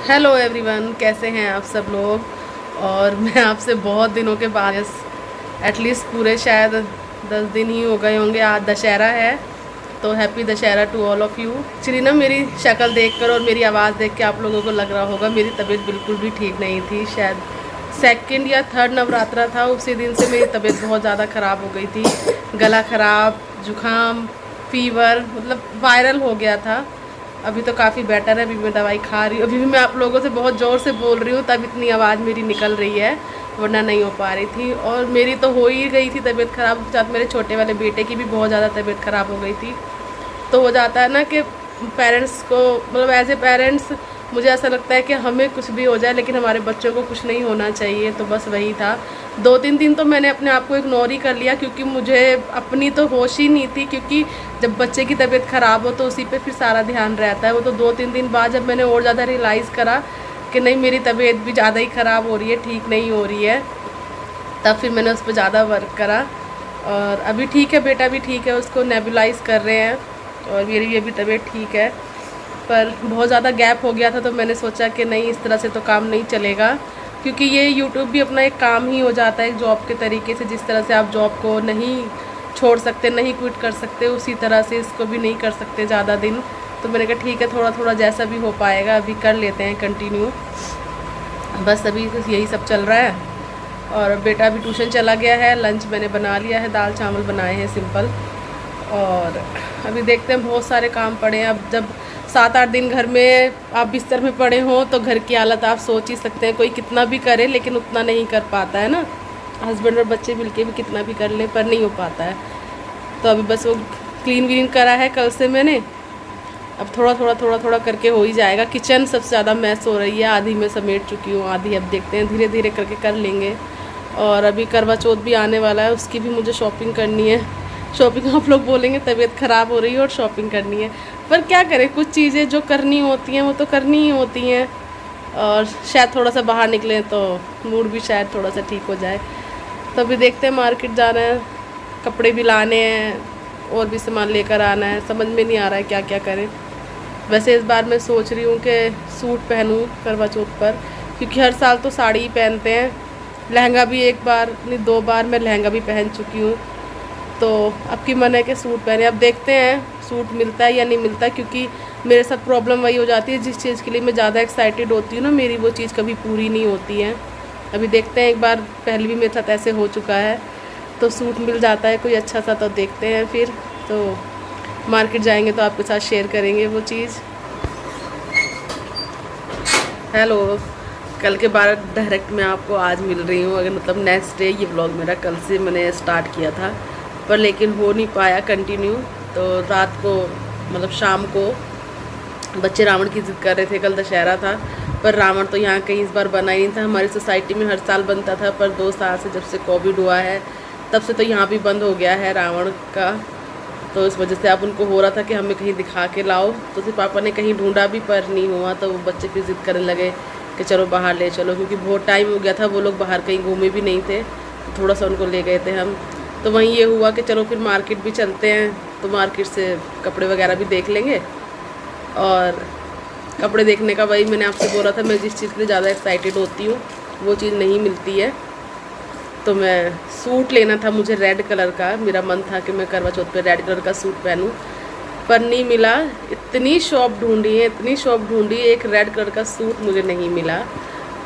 Hello everyone, कैसे हैं आप सब लोग। और मैं आपसे बहुत दिनों के बाद एटलीस्ट पूरे शायद 10 दिन ही हो गए होंगे। आज दशहरा है तो happy Dussehra to all of you. Actually ना मेरी शक्ल देखकर और मेरी आवाज़ देख के आप लोगों को लग रहा होगा मेरी तबीयत बिल्कुल भी ठीक नहीं थी। शायद सेकंड या थर्ड नवरात्रा था, उसी दिन से मेरी तबीयत बहुत ज़्यादा ख़राब हो गई थी। गला ख़राब, जुकाम, फीवर, मतलब वायरल हो गया था। अभी तो काफ़ी बेटर है, अभी मैं दवाई खा रही हूँ। अभी भी मैं आप लोगों से बहुत ज़ोर से बोल रही हूँ, तब इतनी आवाज़ मेरी निकल रही है, वरना नहीं हो पा रही थी। और मेरी तो हो ही गई थी तबीयत ख़राब, साथ मेरे छोटे वाले बेटे की भी बहुत ज़्यादा तबीयत ख़राब हो गई थी। तो हो जाता है ना कि पेरेंट्स को, मतलब एज ए पेरेंट्स मुझे ऐसा लगता है कि हमें कुछ भी हो जाए लेकिन हमारे बच्चों को कुछ नहीं होना चाहिए। तो बस वही था। 2-3 दिन तो मैंने अपने आप को इग्नोर ही कर लिया, क्योंकि मुझे अपनी तो होश ही नहीं थी। क्योंकि जब बच्चे की तबीयत ख़राब हो तो उसी पे फिर सारा ध्यान रहता है। वो तो 2-3 दिन बाद जब मैंने और ज़्यादा रियलाइज़ करा कि नहीं, मेरी तबीयत भी ज़्यादा ही ख़राब हो रही है, ठीक नहीं हो रही है, तब फिर मैंने उस पर ज़्यादा वर्क करा। और अभी ठीक है, बेटा भी ठीक है, उसको नेबुलाइज कर रहे हैं और मेरी भी अभी तबीयत ठीक है। पर बहुत ज़्यादा गैप हो गया था तो मैंने सोचा कि नहीं, इस तरह से तो काम नहीं चलेगा। क्योंकि ये यूट्यूब भी अपना एक काम ही हो जाता है, एक जॉब के तरीके से। जिस तरह से आप जॉब को नहीं छोड़ सकते, नहीं क्विट कर सकते, उसी तरह से इसको भी नहीं कर सकते ज़्यादा दिन। तो मैंने कहा ठीक है, थोड़ा थोड़ा जैसा भी हो पाएगा अभी कर लेते हैं कंटिन्यू। बस अभी यही सब चल रहा है। और बेटा भी ट्यूशन चला गया है। लंच मैंने बना लिया है, दाल चावल बनाए हैं सिंपल। और अभी देखते हैं, बहुत सारे काम पड़े हैं। अब जब 7-8 दिन घर में आप बिस्तर में पड़े हों तो घर की हालत आप सोच ही सकते हैं। कोई कितना भी करे लेकिन उतना नहीं कर पाता है ना। हस्बैंड और बच्चे मिलके भी कितना भी कर लें पर नहीं हो पाता है। तो अभी बस वो क्लीन व्लीन करा है कल से मैंने। अब थोड़ा थोड़ा करके हो ही जाएगा। किचन सबसे ज़्यादा मैस हो रही है, आधी मैं समेट चुकी हूँ, आधी अब देखते हैं धीरे धीरे करके कर लेंगे। और अभी करवा चौथ भी आने वाला है, उसकी भी मुझे शॉपिंग करनी है। शॉपिंग आप लोग बोलेंगे तबीयत ख़राब हो रही है और शॉपिंग करनी है, पर क्या करें, कुछ चीज़ें जो करनी होती हैं वो तो करनी ही होती हैं। और शायद थोड़ा सा बाहर निकलें तो मूड भी शायद थोड़ा सा ठीक हो जाए। तो अभी देखते हैं, मार्केट जाना है, कपड़े भी लाने हैं और भी सामान लेकर आना है। समझ में नहीं आ रहा है क्या क्या करें। वैसे इस बार मैं सोच रही हूँ कि सूट पहनूँ करवा चौथ पर, क्योंकि हर साल तो साड़ी ही पहनते हैं। लहंगा भी एक बार नहीं 2 बार मैं लहंगा भी पहन चुकी हूँ। तो अब की मन है कि सूट पहने। अब देखते हैं सूट मिलता है या नहीं मिलता, क्योंकि मेरे साथ प्रॉब्लम वही हो जाती है, जिस चीज़ के लिए मैं ज़्यादा एक्साइटेड होती हूँ ना, मेरी वो चीज़ कभी पूरी नहीं होती है। अभी देखते हैं, एक बार पहले भी मेरे साथ ऐसे हो चुका है। तो सूट मिल जाता है कोई अच्छा सा तो देखते हैं, फिर तो मार्केट जाएंगे तो आपके साथ शेयर करेंगे वो चीज़। हेलो, कल के बाद डायरेक्ट मैं आपको आज मिल रही हूँ। अगर मतलब नेक्स्ट डे ये व्लॉग मेरा कल से मैंने स्टार्ट किया था, पर लेकिन हो नहीं पाया कंटिन्यू। तो रात को, मतलब शाम को, बच्चे रावण की ज़िद कर रहे थे। कल दशहरा था, पर रावण तो यहाँ कहीं इस बार बना ही नहीं था। हमारी सोसाइटी में हर साल बनता था, पर 2 साल से जब से कोविड हुआ है तब से तो यहाँ भी बंद हो गया है रावण का। तो इस वजह से अब उनको हो रहा था कि हमें कहीं दिखा के लाओ। तो फिर पापा ने कहीं ढूंढा भी पर नहीं हुआ, तो वो बच्चे फिर ज़िद करने लगे कि चलो बाहर ले चलो, क्योंकि बहुत टाइम हो गया था वो लोग बाहर कहीं घूमे भी नहीं थे। तो थोड़ा सा उनको ले गए थे हम। तो वहीं ये हुआ कि चलो फिर मार्केट भी चलते हैं, तो मार्केट से कपड़े वगैरह भी देख लेंगे। और कपड़े देखने का वही मैंने आपसे बोला था, मैं जिस चीज़ के लिए ज़्यादा एक्साइटेड होती हूँ वो चीज़ नहीं मिलती है। तो मैं सूट लेना था, मुझे रेड कलर का, मेरा मन था कि मैं करवा चौथ पे रेड कलर का सूट पहनूं, पर नहीं मिला। इतनी शॉप ढूंढी है, इतनी शॉप ढूंढी, एक रेड कलर का सूट मुझे नहीं मिला।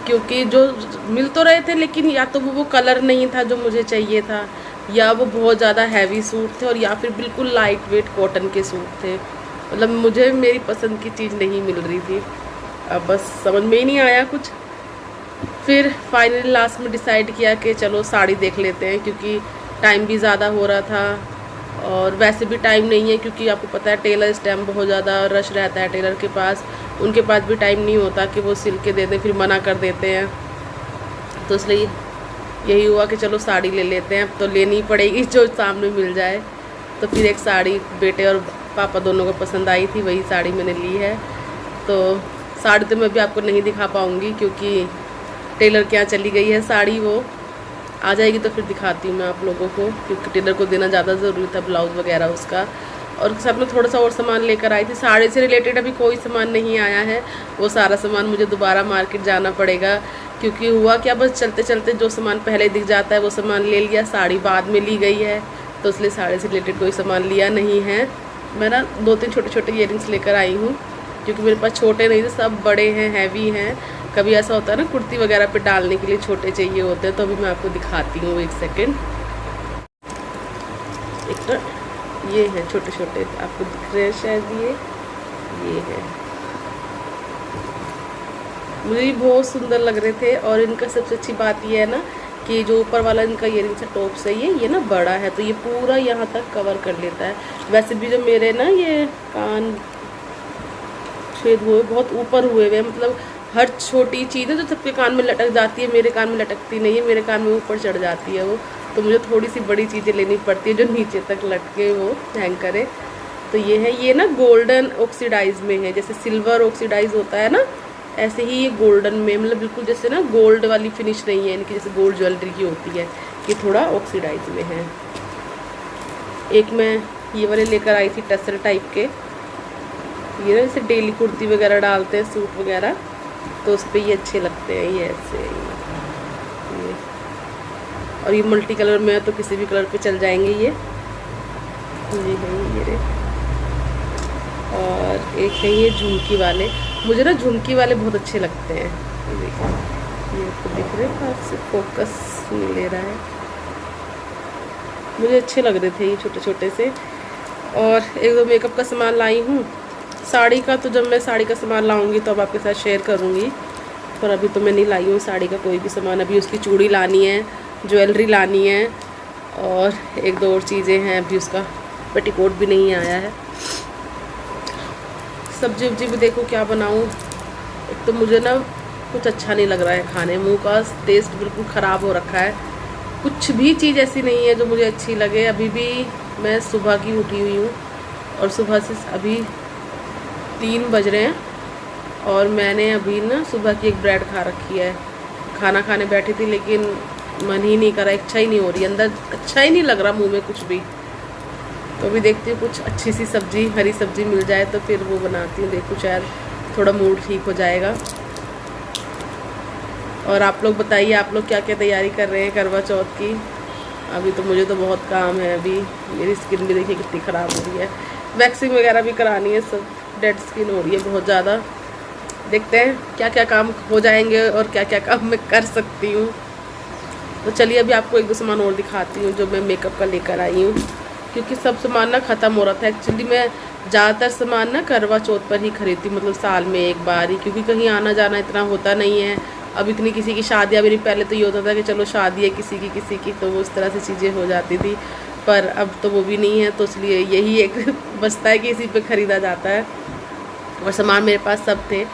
क्योंकि जो मिल तो रहे थे लेकिन या तो वो कलर नहीं था जो मुझे चाहिए था, या वो बहुत ज़्यादा हैवी सूट थे, और या फिर बिल्कुल लाइट वेट कॉटन के सूट थे। मतलब मुझे मेरी पसंद की चीज़ नहीं मिल रही थी। अब बस समझ में ही नहीं आया कुछ। फिर फाइनली लास्ट में डिसाइड किया कि चलो साड़ी देख लेते हैं, क्योंकि टाइम भी ज़्यादा हो रहा था और वैसे भी टाइम नहीं है, क्योंकि आपको पता है टेलर इस टाइम बहुत ज़्यादा रश रहता है टेलर के पास। उनके पास भी टाइम नहीं होता कि वो सिल के दे दें, फिर मना कर देते हैं। तो इसलिए यही हुआ कि चलो साड़ी ले लेते हैं। अब तो लेनी ही पड़ेगी, जो सामने मिल जाए। तो फिर एक साड़ी बेटे और पापा दोनों को पसंद आई थी, वही साड़ी मैंने ली है। तो साड़ी तो मैं भी आपको नहीं दिखा पाऊँगी, क्योंकि टेलर के यहाँ चली गई है साड़ी, वो आ जाएगी तो फिर दिखाती हूँ मैं आप लोगों को, क्योंकि टेलर को देना ज़्यादा ज़रूरी था ब्लाउज़ वगैरह उसका। और उसके साथ में थोड़ा सा और सामान लेकर आई थी। साड़ी से रिलेटेड अभी कोई सामान नहीं आया है, वो सारा सामान मुझे दोबारा मार्केट जाना पड़ेगा, क्योंकि हुआ क्या, बस चलते चलते जो सामान पहले दिख जाता है वो सामान ले लिया, साड़ी बाद में ली गई है, तो इसलिए साड़ी से रिलेटेड कोई सामान लिया नहीं है। मैं ना 2-3 छोटे छोटे इयररिंग्स लेकर आई हूँ, क्योंकि मेरे पास छोटे नहीं थे, सब बड़े हैं, हैवी हैं। कभी ऐसा होता है ना कुर्ती वगैरह पे डालने के लिए छोटे चाहिए होते हैं, तो अभी मैं आपको दिखाती हूँ, एक सेकेंड। एक ना ये है छोटे छोटे, आपको दिख रहे हैं शायद, ये है, मुझे ये बहुत सुंदर लग रहे थे। और इनका सबसे अच्छी बात ये है ना कि जो ऊपर वाला इनका इयररिंग्स है टॉप से, ये ना बड़ा है, तो ये पूरा यहाँ तक कवर कर लेता है। वैसे भी जो मेरे ना ये कान छेद हुए बहुत ऊपर हुए हुए, मतलब हर छोटी चीज़ है जो सबके कान में लटक जाती है, मेरे कान में लटकती नहीं है, मेरे कान में ऊपर चढ़ जाती है वो, तो मुझे थोड़ी सी बड़ी चीज़ें लेनी पड़ती है जो नीचे तक लटके वो हैंग करे। तो ये है, ये ना गोल्डन ऑक्सीडाइज में है, जैसे सिल्वर ऑक्सीडाइज होता है ना, ऐसे ही ये गोल्डन में, मतलब बिल्कुल जैसे ना गोल्ड वाली फिनिश नहीं है इनकी, जैसे गोल्ड ज्वेलरी की होती है, ये थोड़ा ऑक्सीडाइज में है। एक मैं ये वाले लेकर आई थी टसर टाइप के, ये ना जैसे डेली कुर्ती वगैरह डालते हैं, सूट वगैरह, तो उस पर ये अच्छे लगते हैं, ये ऐसे ये। और ये मल्टी कलर में है तो किसी भी कलर पे चल जाएंगे ये है ये। और एक है ये झुमकी वाले, मुझे ना झुमकी वाले बहुत अच्छे लगते हैं, ये देखिए, ये आपको दिख रहे हैं, पास से फोकस नहीं ले रहा है, मुझे अच्छे लग रहे थे ये छोटे छोटे से। और एक दो मेकअप का सामान लाई हूँ। साड़ी का तो जब मैं साड़ी का सामान लाऊंगी तो अब आपके साथ शेयर करूँगी, पर अभी तो मैं नहीं लाई हूँ साड़ी का कोई भी सामान। अभी उसकी चूड़ी लानी है, ज्वेलरी लानी है, और एक दो और चीज़ें हैं, अभी उसका पेटीकोट भी नहीं आया है। सब्जी वब्जी भी देखो क्या बनाऊँ, एक तो मुझे ना कुछ अच्छा नहीं लग रहा है खाने, मुंह का टेस्ट बिल्कुल ख़राब हो रखा है, कुछ भी चीज़ ऐसी नहीं है जो मुझे अच्छी लगे। अभी भी मैं सुबह की उठी हुई हूँ, और सुबह से अभी 3 बज रहे हैं, और मैंने अभी ना सुबह की एक ब्रेड खा रखी है। खाना खाने बैठी थी लेकिन मन ही नहीं करा, इच्छा ही नहीं हो रही, अंदर अच्छा ही नहीं लग रहा मुंह में कुछ भी। तो अभी देखती हूँ कुछ अच्छी सी सब्जी, हरी सब्जी मिल जाए तो फिर वो बनाती हूँ, देखो शायद थोड़ा मूड ठीक हो जाएगा। और आप लोग बताइए, आप लोग क्या क्या तैयारी कर रहे हैं करवा चौथ की। अभी तो मुझे तो बहुत काम है, अभी मेरी स्किन भी देखिए कितनी ख़राब हो रही है, वैक्सिंग वगैरह भी करानी है, सब डेड स्किन हो रही है बहुत ज़्यादा। देखते हैं क्या क्या काम हो जाएंगे और क्या क्या काम मैं कर सकती हूँ। तो चलिए अभी आपको एक दो सामान और दिखाती हूँ जो मैं मेकअप का लेकर आई हूँ, क्योंकि सब सामान ना ख़त्म हो रहा था। एक्चुअली मैं ज़्यादातर सामान ना करवा चौथ पर ही खरीदती, मतलब साल में एक बार ही, क्योंकि कहीं आना जाना इतना होता नहीं है। अब इतनी किसी की शादियाँ भी नहीं, पहले तो ये होता था कि चलो शादी है किसी की तो वो उस तरह से चीज़ें हो जाती थी, पर अब तो वो भी नहीं है, तो इसलिए यही एक बचता है कि इसी पे ख़रीदा जाता है। और सामान मेरे पास सब थे।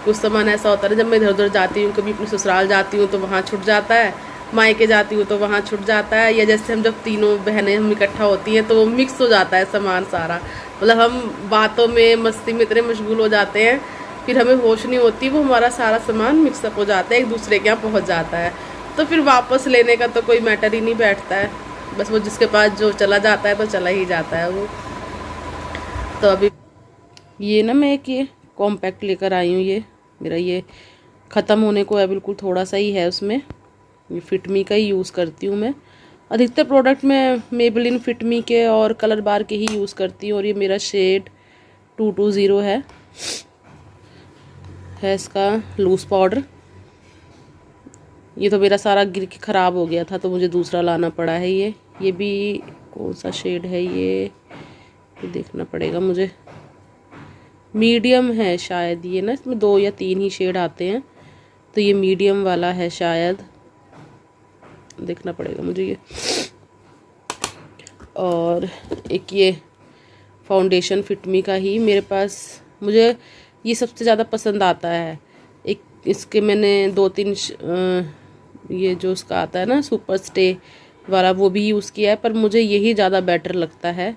कुछ सामान ऐसा होता है जब मैं इधर उधर जाती हूँ, कभी अपनी ससुराल जाती हूँ तो वहाँ छूट जाता है, मायके जाती हूँ तो वहाँ छूट जाता है, या जैसे हम जब तीनों बहनें हम इकट्ठा होती हैं तो वो मिक्स हो जाता है सामान सारा, मतलब हम बातों में मस्ती में इतने मशगूल हो जाते हैं, फिर हमें होश नहीं होती, वो हमारा सारा सामान मिक्सअप हो जाता है, एक दूसरे के यहाँ पहुँच जाता है, तो फिर वापस लेने का तो कोई मैटर ही नहीं बैठता है, बस वो जिसके पास जो चला जाता है तो चला ही जाता है वो। तो अभी ये ना मैं एक ये कॉम्पैक्ट लेकर आई हूँ, ये मेरा ये ख़त्म होने को है, बिल्कुल थोड़ा सा ही है उसमें, ये फिटमी का ही यूज़ करती हूँ मैं। अधिकतर प्रोडक्ट मैं मेबेलिन फिटमी के और कलर बार के ही यूज़ करती हूँ, और ये मेरा शेड 220 है इसका लूज़ पाउडर। ये तो मेरा सारा गिर के ख़राब हो गया था तो मुझे दूसरा लाना पड़ा है। ये भी कौन सा शेड है ये देखना पड़ेगा मुझे, मीडियम है शायद ये ना, इसमें 2 या 3 ही शेड आते हैं, तो ये मीडियम वाला है शायद, देखना पड़ेगा मुझे ये। और एक ये फाउंडेशन फिटमी का ही मेरे पास, मुझे ये सबसे ज़्यादा पसंद आता है। एक इसके मैंने 2-3 ये जो उसका आता है ना सुपर स्टे वाला वो भी यूज़ किया है, पर मुझे यही ज़्यादा बेटर लगता है,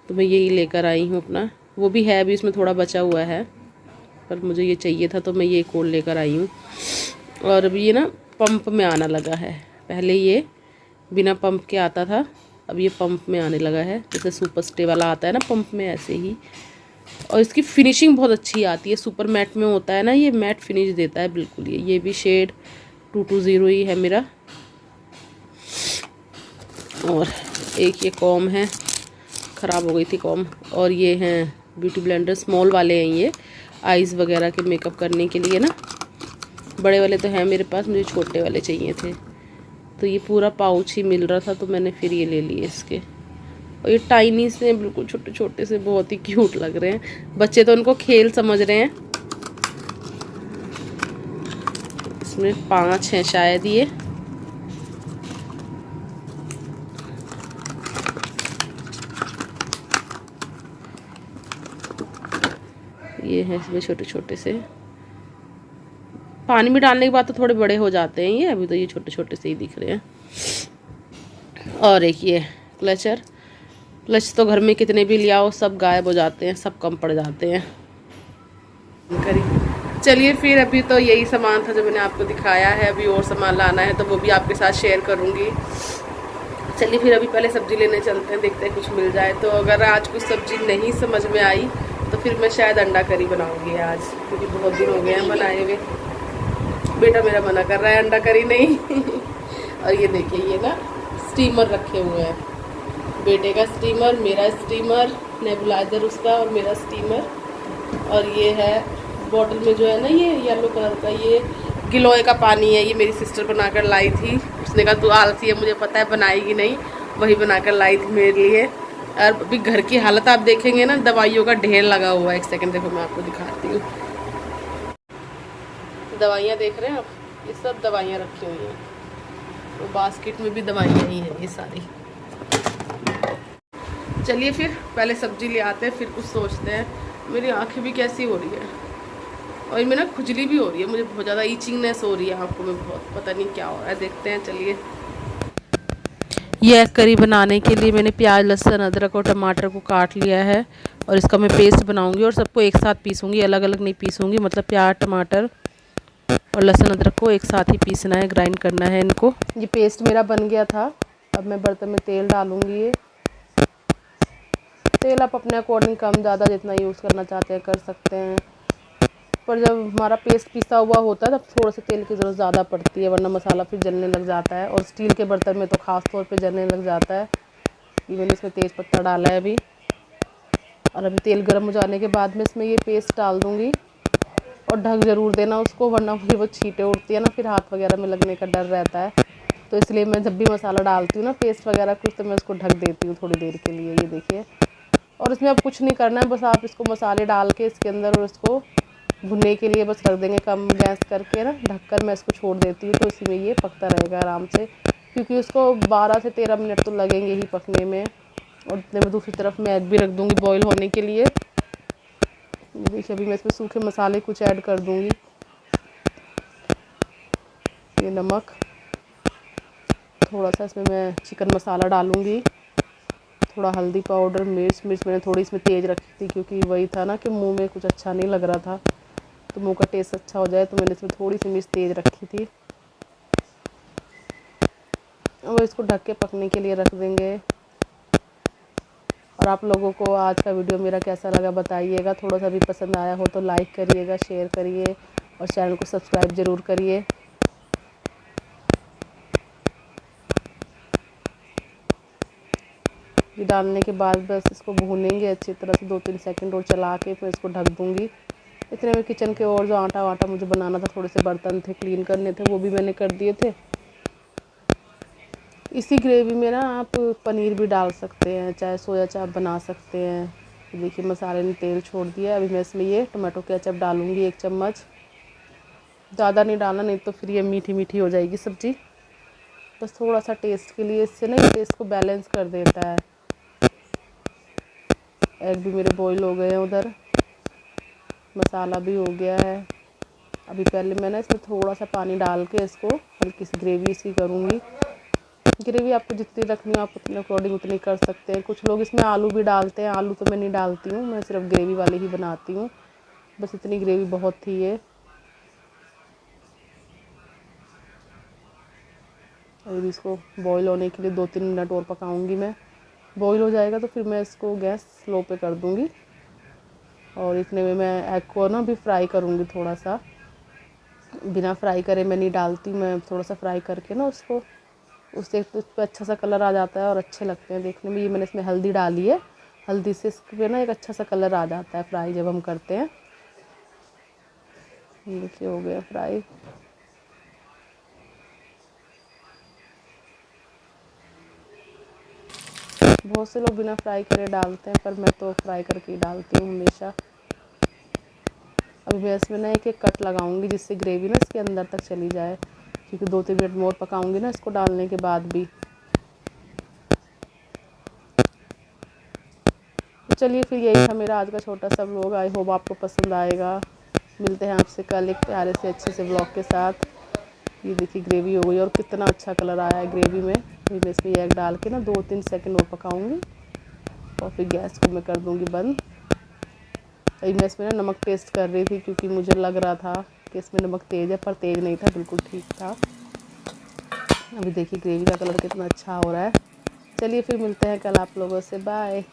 तो मैं यही लेकर आई हूँ अपना। वो भी है अभी इसमें थोड़ा बचा हुआ है, पर मुझे ये चाहिए था तो मैं ये एक और लेकर आई हूँ। और अभी ये ना पंप में आना लगा है, पहले ये बिना पंप के आता था, अब ये पंप में आने लगा है, जैसे सुपर स्टे वाला आता है ना पंप में, ऐसे ही। और इसकी फिनिशिंग बहुत अच्छी आती है, सुपर मैट में होता है ना, ये मैट फिनिश देता है बिल्कुल। ये भी शेड 220 ही है मेरा। और एक ये कॉम है, ख़राब हो गई थी कॉम। और ये हैं ब्यूटी ब्लेंडर, स्मॉल वाले हैं ये, आईज़ वगैरह के मेकअप करने के लिए ना। बड़े वाले तो हैं मेरे पास, मुझे छोटे वाले चाहिए थे। तो ये पूरा पाउच ही मिल रहा था तो मैंने फिर ये ले लिए इसके। और ये टाइनी से बिल्कुल छोटे छोटे से, बहुत ही क्यूट लग रहे हैं। बच्चे तो उनको खेल समझ रहे हैं। इसमें 5 हैं शायद ये हैं इसमें छोटे छोटे से। पानी में डालने के बाद तो थोड़े बड़े हो जाते हैं ये, अभी तो ये छोटे छोटे से ही दिख रहे हैं। और एक ये क्लचर। क्लच तो घर में कितने भी ले आओ सब गायब हो जाते हैं, सब कम पड़ जाते हैं। चलिए फिर, अभी तो यही सामान था जो मैंने आपको दिखाया है। अभी और सामान लाना है तो वो भी आपके साथ शेयर करूँगी। चलिए फिर अभी पहले सब्ज़ी लेने चलते हैं, देखते हैं कुछ मिल जाए तो। अगर आज कुछ सब्ज़ी नहीं समझ में आई तो फिर मैं शायद अंडा करी बनाऊँगी आज, क्योंकि बहुत दिन हो गए हैं बनाए हुए। बेटा मेरा मना कर रहा है अंडा करी नहीं। और ये देखिए, ये ना स्टीमर रखे हुए हैं, बेटे का स्टीमर, मेरा स्टीमर, नेबुलाइजर उसका और मेरा स्टीमर। और ये है बॉटल में जो है ना ये येलो कलर का, ये गिलोय का पानी है। ये मेरी सिस्टर बनाकर लाई थी, उसने कहा तू आलसी है, मुझे पता है बनाएगी नहीं, वही बनाकर लाई थी मेरे लिए। और अभी घर की हालत आप देखेंगे ना, दवाइयों का ढेर लगा हुआ है। एक सेकंड देखो, मैं आपको दिखाती हूँ। दवाइयाँ देख रहे हैं आप, ये सब दवाइयाँ रखी हुई हैं। तो बास्केट में भी दवाइयाँ ही हैं ये सारी। चलिए फिर पहले सब्जी ले आते हैं, फिर कुछ सोचते हैं। मेरी आंखें भी कैसी हो रही है, और इनमें ना खुजली भी हो रही है, मुझे बहुत ज़्यादा ईचिंगनेस हो रही है आंखों में, बहुत पता नहीं क्या हो रहा है। देखते हैं, चलिए। यह करी बनाने के लिए मैंने प्याज, लहसुन, अदरक और टमाटर को काट लिया है, और इसका मैं पेस्ट बनाऊंगी और सबको एक साथ पीसूंगी, अलग अलग नहीं पीसूंगी। मतलब प्याज, टमाटर और लहसुन अदरक को एक साथ ही पीसना है, ग्राइंड करना है इनको। ये पेस्ट मेरा बन गया था। अब मैं बर्तन में तेल डालूंगी। ये तेल आप अपने अकॉर्डिंग कम ज़्यादा जितना यूज़ करना चाहते हैं कर सकते हैं, पर जब हमारा पेस्ट पिसा हुआ होता है तब थोड़ा सा तेल की ज़रूरत ज़्यादा पड़ती है, वरना मसाला फिर जलने लग जाता है। और स्टील के बर्तन में तो ख़ास तौर पे जलने लग जाता है। ये मैंने इसमें तेज़ पत्ता डाला है अभी। और अभी तेल गर्म हो जाने के बाद में इसमें ये पेस्ट डाल दूँगी। और ढक ज़रूर देना उसको, वरना मुझे वो छींटे उड़ती है ना, फिर हाथ वगैरह में लगने का डर रहता है। तो इसलिए मैं जब भी मसाला डालती हूँ ना, पेस्ट वगैरह कुछ, तो मैं उसको ढक देती हूँ थोड़ी देर के लिए। ये देखिए। और इसमें अब कुछ नहीं करना है, बस आप इसको मसाले डाल के इसके अंदर और इसको भुनने के लिए बस रख देंगे कम गैस करके ना, ढककर मैं इसको छोड़ देती हूँ। तो इसी में ये पकता रहेगा आराम से, क्योंकि उसको 12 से 13 मिनट तो लगेंगे ही पकने में। और इतने में दूसरी तरफ मैं एग भी रख दूँगी बॉईल होने के लिए। देखिए, अभी मैं इसमें सूखे मसाले कुछ ऐड कर दूँगी। ये नमक, थोड़ा सा इसमें मैं चिकन मसाला डालूँगी, थोड़ा हल्दी पाउडर, मिर्च मैंने थोड़ी इसमें तेज़ रखी थी, क्योंकि वही था ना कि मुंह में कुछ अच्छा नहीं लग रहा था, तो मुंह का टेस्ट अच्छा हो जाए, तो मैंने इसमें थोड़ी सी मिर्च तेज़ रखी थी। अब इसको ढक के पकने के लिए रख देंगे। और आप लोगों को आज का वीडियो मेरा कैसा लगा बताइएगा। थोड़ा सा भी पसंद आया हो तो लाइक करिएगा, शेयर करिए और चैनल को सब्सक्राइब ज़रूर करिए। ये डालने के बाद बस इसको भूनेंगे अच्छी तरह से 2-3 सेकंड और चला के फिर इसको ढक दूँगी। इतने में किचन के और जो आटा वाटा मुझे बनाना था, थोड़े से बर्तन थे क्लीन करने थे, वो भी मैंने कर दिए थे। इसी ग्रेवी में ना आप पनीर भी डाल सकते हैं, चाहे सोया चाप बना सकते हैं। देखिए, मसाले ने तेल छोड़ दिया। अभी मैं इसमें ये टोमेटो केचप डालूँगी 1 चम्मच, ज़्यादा नहीं डालना, नहीं तो फिर ये मीठी मीठी हो जाएगी सब्ज़ी। बस थोड़ा सा टेस्ट के लिए, इससे ना टेस्ट को बैलेंस कर देता है। एग भी मेरे बॉईल हो गए हैं, उधर मसाला भी हो गया है। अभी पहले मैं ना इसमें थोड़ा सा पानी डाल के इसको हल्की सी ग्रेवी इसकी करूँगी। ग्रेवी आपको जितनी रखनी हो आप अपने अकॉर्डिंग उतनी कर सकते हैं। कुछ लोग इसमें आलू भी डालते हैं, आलू तो मैं नहीं डालती हूँ, मैं सिर्फ ग्रेवी वाली ही बनाती हूँ। बस इतनी ग्रेवी बहुत थी ये। अभी इसको बॉईल होने के लिए 2-3 मिनट और पकाऊंगी मैं। बॉईल हो जाएगा तो फिर मैं इसको गैस स्लो पे कर दूंगी। और इतने में मैं एग को ना भी फ्राई करूंगी थोड़ा सा, बिना फ्राई करे मैं नहीं डालती, मैं थोड़ा सा फ्राई करके ना उसको, उससे तो उस पर अच्छा सा कलर आ जाता है और अच्छे लगते हैं देखने में। ये मैंने इसमें हल्दी डाली है, हल्दी से इस पे ना एक अच्छा सा कलर आ जाता है फ्राई जब हम करते हैं। देखिए हो गया फ्राई। बहुत से लोग बिना फ्राई करे डालते हैं, पर मैं तो फ्राई करके ही डालती हूँ हमेशा। अभी मैं इसमें ना एक कट लगाऊंगी जिससे ग्रेवी ना इसके अंदर तक चली जाए, क्योंकि 2-3 मिनट में और पकाऊंगी ना इसको डालने के बाद भी। तो चलिए फिर यही था मेरा आज का छोटा सा व्लॉग। आई होप आपको पसंद आएगा। मिलते हैं आपसे कल एक प्यारे से अच्छे से व्लॉग के साथ। ये देखिए ग्रेवी हो गई और कितना अच्छा कलर आया है ग्रेवी में। फिर मैं इसमें एग डाल के ना 2-3 सेकंड और पकाऊंगी और फिर गैस को मैं कर दूंगी बंद। अभी मैं इसमें ना नमक टेस्ट कर रही थी, क्योंकि मुझे लग रहा था कि इसमें नमक तेज़ है, पर तेज़ नहीं था, बिल्कुल ठीक था। अभी देखिए ग्रेवी का कलर कितना अच्छा हो रहा है। चलिए फिर मिलते हैं कल आप लोगों से। बाय।